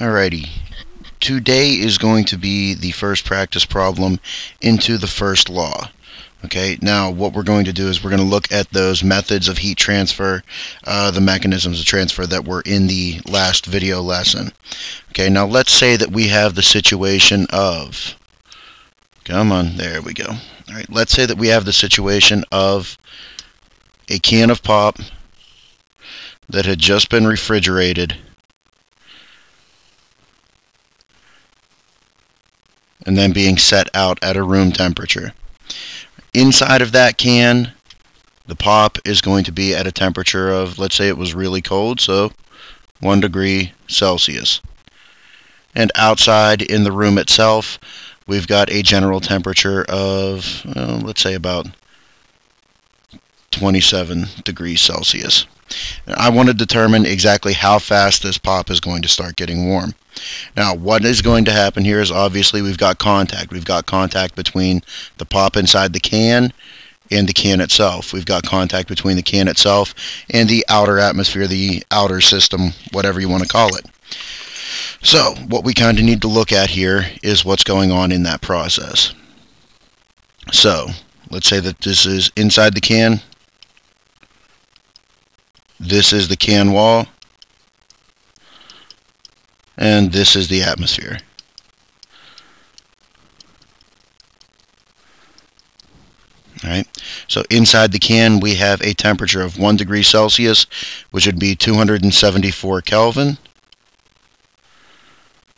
Alrighty, today is going to be the first practice problem into the first law. Okay, now what we're going to do is we're going to look at those methods of heat transfer, the mechanisms of transfer that were in the last video lesson. Okay, now let's say that we have the situation of, come on, there we go. Alright, let's say that we have the situation of a can of pop that had just been refrigerated and then being set out at a room temperature. Inside of that can, the pop is going to be at a temperature of, let's say it was really cold, so 1 degree Celsius. And outside in the room itself, we've got a general temperature of, let's say about 27 degrees Celsius. I want to determine exactly how fast this pop is going to start getting warm. Now, what is going to happen here is obviously we've got contact. We've got contact between the pop inside the can and the can itself. We've got contact between the can itself and the outer atmosphere, the outer system, whatever you want to call it. So, what we kind of need to look at here is what's going on in that process. So, let's say that this is inside the can. This is the can wall. And this is the atmosphere. Alright, so inside the can we have a temperature of 1 degree Celsius, which would be 274 Kelvin.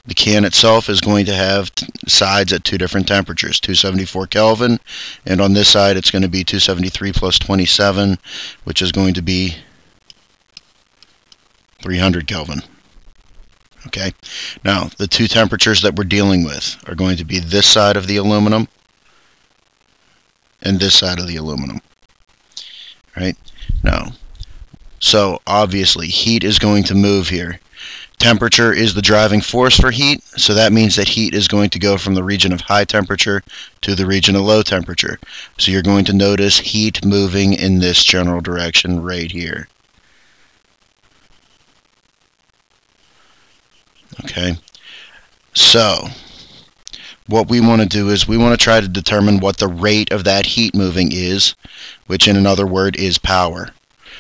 The can itself is going to have sides at two different temperatures, 274 Kelvin, and on this side it's going to be 273 plus 27, which is going to be 300 Kelvin. Okay, now the two temperatures that we're dealing with are going to be this side of the aluminum and this side of the aluminum. Right? Now, so obviously heat is going to move here. Temperature is the driving force for heat, so that means that heat is going to go from the region of high temperature to the region of low temperature. So you're going to notice heat moving in this general direction right here. Okay, so what we want to do is we want to try to determine what the rate of that heat moving is, which in another word is power.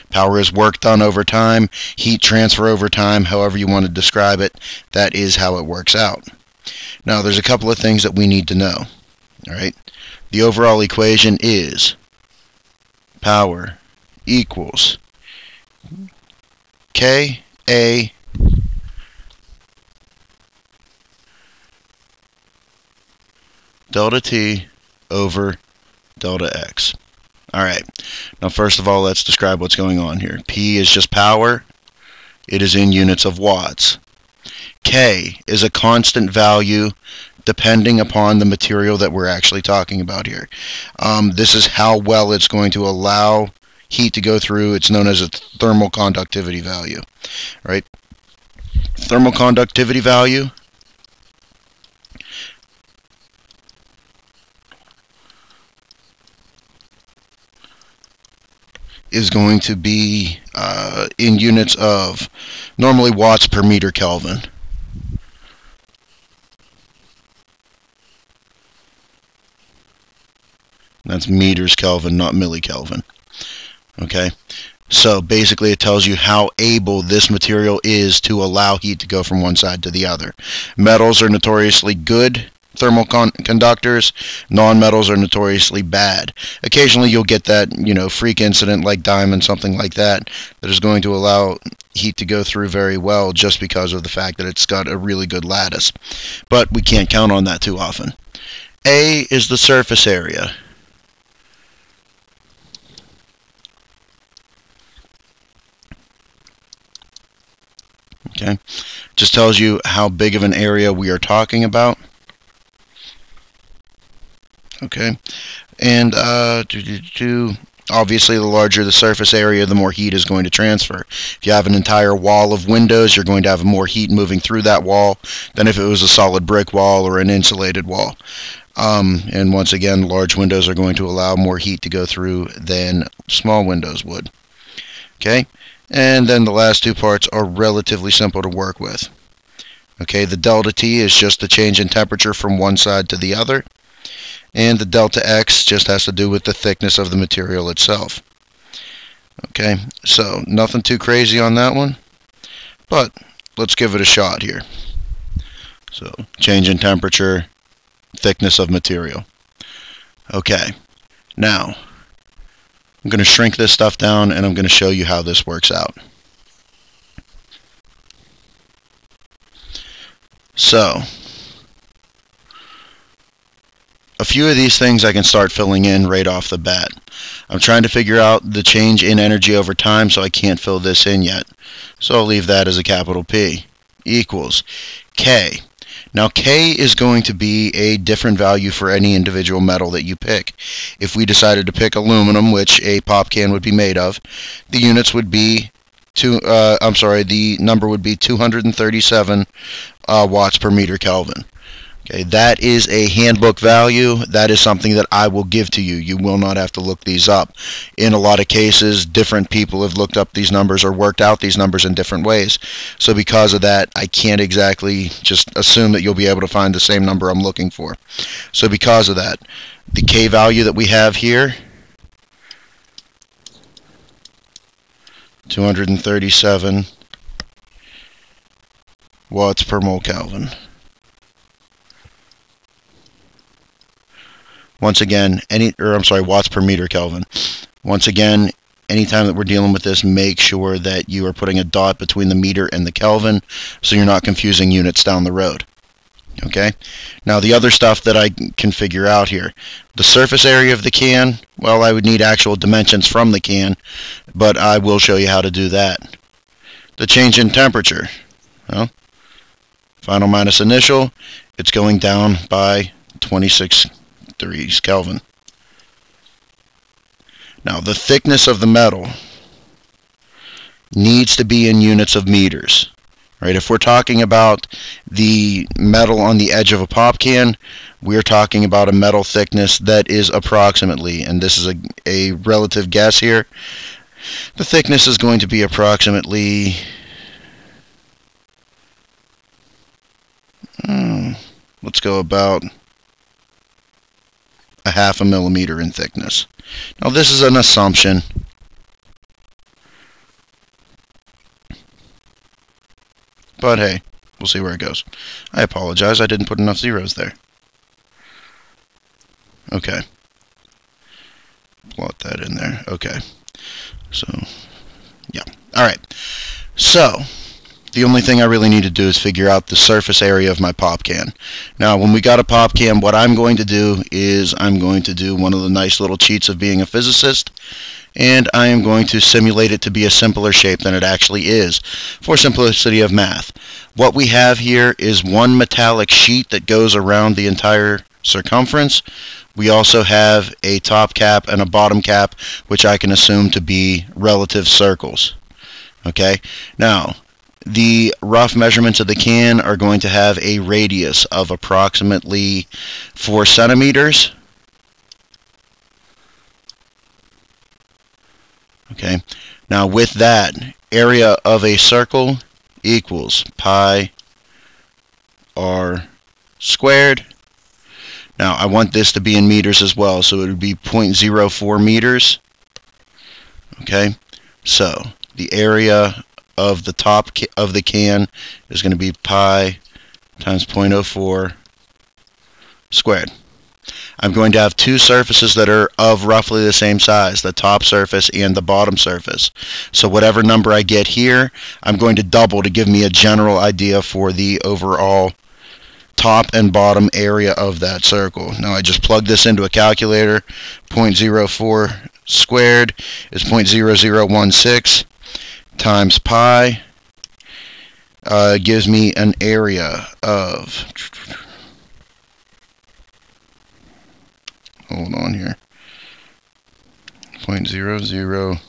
Power is work done over time, heat transfer over time, however you want to describe it. That is how it works out. Now there's a couple of things that we need to know. Alright, the overall equation is power equals Ka delta T over delta X. Alright, now first of all let's describe what's going on here. P is just power. It is in units of watts. K is a constant value depending upon the material that we're actually talking about here. This is how well it's going to allow heat to go through. It's known as a thermal conductivity value. Right? Thermal conductivity value is going to be in units of normally watts per meter Kelvin. That's meters Kelvin, not millikelvin. Okay, so basically it tells you how able this material is to allow heat to go from one side to the other. Metals are notoriously good thermal conductors. Non-metals are notoriously bad. Occasionally you'll get that, freak incident like diamond, something like that, that is going to allow heat to go through very well just because of the fact that it's got a really good lattice. But we can't count on that too often. A is the surface area. Okay, just tells you how big of an area we are talking about. Okay, and obviously the larger the surface area, the more heat is going to transfer. If you have an entire wall of windows, you're going to have more heat moving through that wall than if it was a solid brick wall or an insulated wall. And once again, large windows are going to allow more heat to go through than small windows would. Okay, and then the last two parts are relatively simple to work with. Okay, the delta T is just the change in temperature from one side to the other. And the delta X just has to do with the thickness of the material itself. Okay, so nothing too crazy on that one, but let's give it a shot here. So, change in temperature, thickness of material. Okay, now I'm going to shrink this stuff down and I'm going to show you how this works out. So, a few of these things I can start filling in right off the bat. I'm trying to figure out the change in energy over time, so I can't fill this in yet. So I'll leave that as a capital P. Equals K. Now K is going to be a different value for any individual metal that you pick. If we decided to pick aluminum, which a pop can would be made of, the units would be the number would be 237 watts per meter Kelvin. Okay, that is a handbook value. That is something that I will give to you. You will not have to look these up. In a lot of cases, different people have looked up these numbers or worked out these numbers in different ways. So because of that, I can't exactly just assume that you'll be able to find the same number I'm looking for. So because of that, the K value that we have here, 237 watts per mole Kelvin. Once again, watts per meter Kelvin. Once again, anytime that we're dealing with this, make sure that you are putting a dot between the meter and the Kelvin so you're not confusing units down the road. Okay? Now the other stuff that I can figure out here. The surface area of the can, well, I would need actual dimensions from the can, but I will show you how to do that. The change in temperature. Well, final minus initial, it's going down by 26 degrees Kelvin. Now the thickness of the metal needs to be in units of meters. Right? If we're talking about the metal on the edge of a pop can, we're talking about a metal thickness that is approximately, and this is a relative guess here, the thickness is going to be approximately let's go about a half a millimeter in thickness. Now this is an assumption. But hey, we'll see where it goes. I apologize, I didn't put enough zeros there. Okay. Plot that in there. Okay. So, yeah. Alright. So, the only thing I really need to do is figure out the surface area of my pop can. Now, when we got a pop can, what I'm going to do is I'm going to do one of the nice little cheats of being a physicist, and I am going to simulate it to be a simpler shape than it actually is, for simplicity of math. What we have here is one metallic sheet that goes around the entire circumference. We also have a top cap and a bottom cap, which I can assume to be relative circles. Okay? Now, the rough measurements of the can are going to have a radius of approximately 4 centimeters. Okay. Now with that, area of a circle equals pi r squared. Now I want this to be in meters as well, so it would be 0.04 meters. Okay. So the area of the top of the can is going to be pi times 0.04 squared. I'm going to have two surfaces that are of roughly the same size, the top surface and the bottom surface. So whatever number I get here, I'm going to double to give me a general idea for the overall top and bottom area of that circle. Now I just plug this into a calculator. 0.04 squared is 0.0016 times pi gives me an area of, hold on here, 0.00,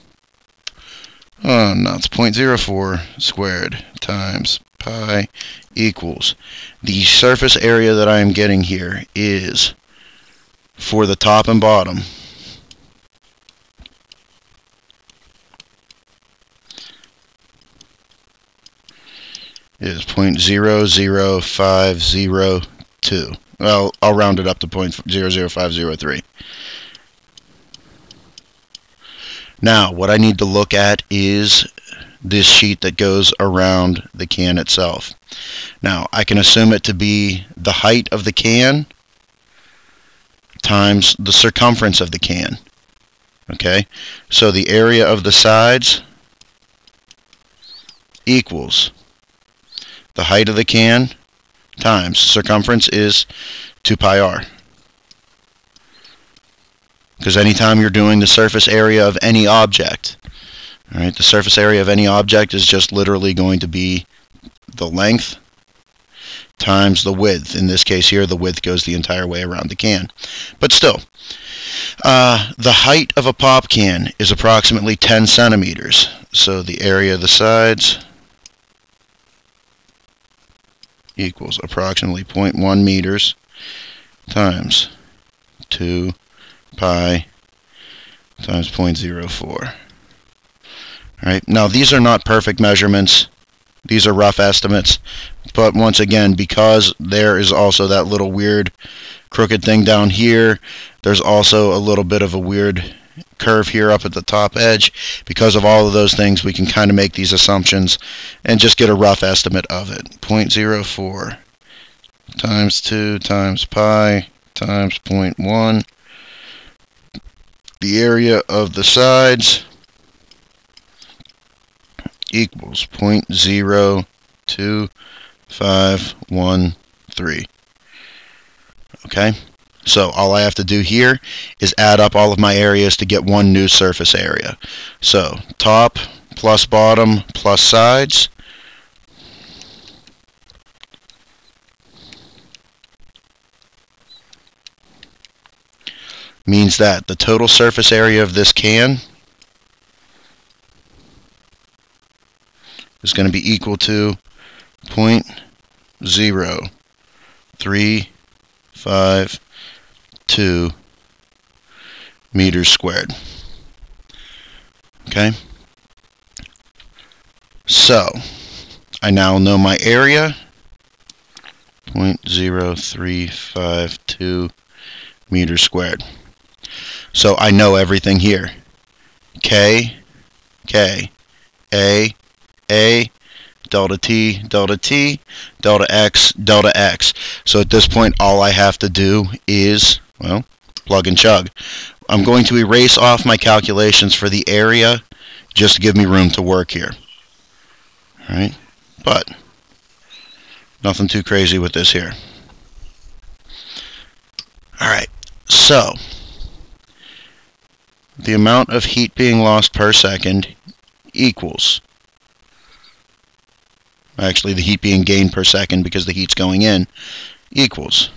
oh no, it's 0.04 squared times pi equals, the surface area that I am getting here is, for the top and bottom, is 0.00502. Well, I'll round it up to 0.00503. Now, what I need to look at is this sheet that goes around the can itself. Now, I can assume it to be the height of the can times the circumference of the can. Okay, so the area of the sides equals the height of the can times circumference is 2 pi r. Because anytime you're doing the surface area of any object, all right, the surface area of any object is just literally going to be the length times the width. In this case here, the width goes the entire way around the can. But still, the height of a pop can is approximately 10 centimeters. So the area of the sides equals approximately 0.1 meters times 2 pi times 0.04. Alright, now these are not perfect measurements. These are rough estimates. But once again, because there is also that little weird crooked thing down here, there's also a little bit of a weird curve here up at the top edge. Because of all of those things, we can kind of make these assumptions and just get a rough estimate of it. 0.04 times 2 times pi times 0.1. The area of the sides equals 0.02513. Okay, so all I have to do here is add up all of my areas to get one new surface area. So top plus bottom plus sides means that the total surface area of this can is going to be equal to 0.0352 meters squared. Okay? So, I now know my area, 0.0352 meters squared. So I know everything here. K, K, A, delta T, delta T, delta X, delta X. So at this point, all I have to do is, well, plug and chug. I'm going to erase off my calculations for the area just to give me room to work here. All right, but nothing too crazy with this here. All right, so the amount of heat being lost per second equals, actually the heat being gained per second because the heat's going in, equals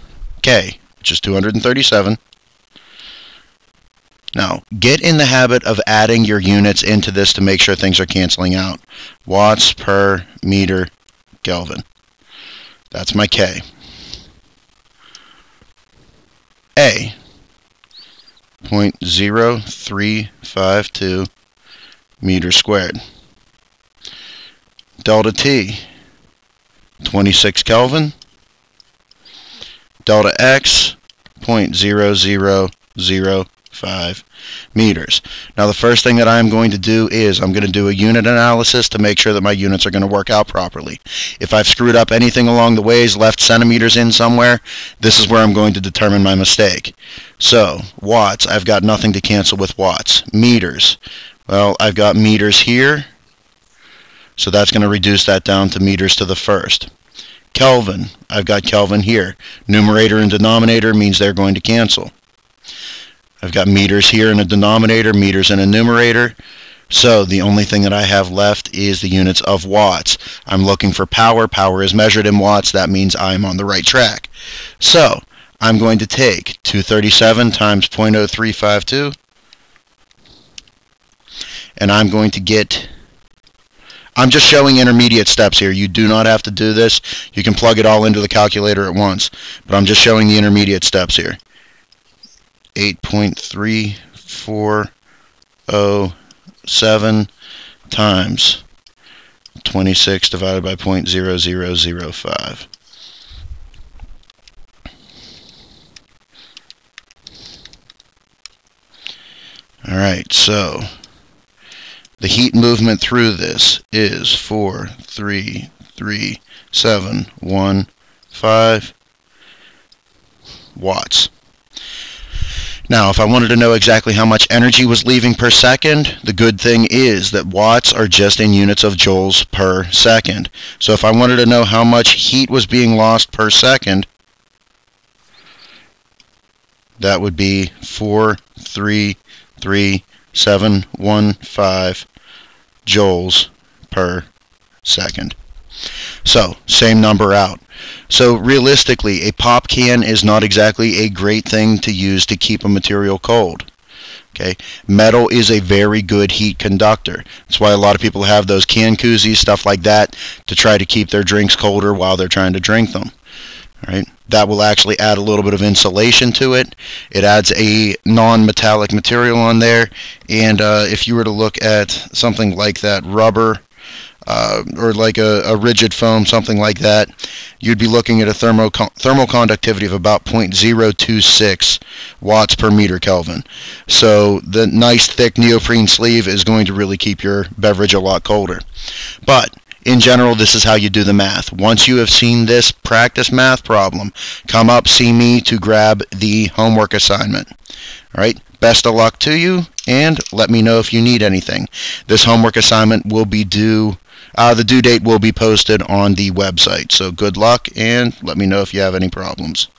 K, which is 237. Now, get in the habit of adding your units into this to make sure things are canceling out. Watts per meter Kelvin. That's my K. A, 0.0352 meters squared. Delta T, 26 Kelvin. Delta X, 0.0005 meters. Now the first thing that I'm going to do is I'm going to do a unit analysis to make sure that my units are going to work out properly. If I've screwed up anything along the ways, left centimeters in somewhere, this is where I'm going to determine my mistake. So, watts, I've got nothing to cancel with watts. Meters, well, I've got meters here, so that's going to reduce that down to meters to the first. Kelvin, I've got Kelvin here. Numerator and denominator means they're going to cancel. I've got meters here in a denominator, meters in a numerator. So the only thing that I have left is the units of watts. I'm looking for power. Power is measured in watts. That means I'm on the right track. So I'm going to take 237 times 0.0352, and I'm going to get, I'm just showing intermediate steps here. You do not have to do this. You can plug it all into the calculator at once, but I'm just showing the intermediate steps here. 8.3407 times 26 divided by 0.0005. Alright, so the heat movement through this is 433,715 watts. Now, if I wanted to know exactly how much energy was leaving per second, the good thing is that watts are just in units of joules per second. So if I wanted to know how much heat was being lost per second, that would be 433,715 joules per second. So, same number out. So realistically, a pop can is not exactly a great thing to use to keep a material cold. Okay, metal is a very good heat conductor. That's why a lot of people have those can koozies, stuff like that, to try to keep their drinks colder while they're trying to drink them. All right, that will actually add a little bit of insulation to it. It adds a non-metallic material on there, and if you were to look at something like that rubber, or like a rigid foam, something like that, you'd be looking at a thermal conductivity of about 0.026 watts per meter Kelvin. So the nice thick neoprene sleeve is going to really keep your beverage a lot colder. But in general, this is how you do the math. Once you have seen this practice math problem, come up, see me to grab the homework assignment. All right, best of luck to you, and let me know if you need anything. This homework assignment will be due, the due date will be posted on the website. So good luck, and let me know if you have any problems.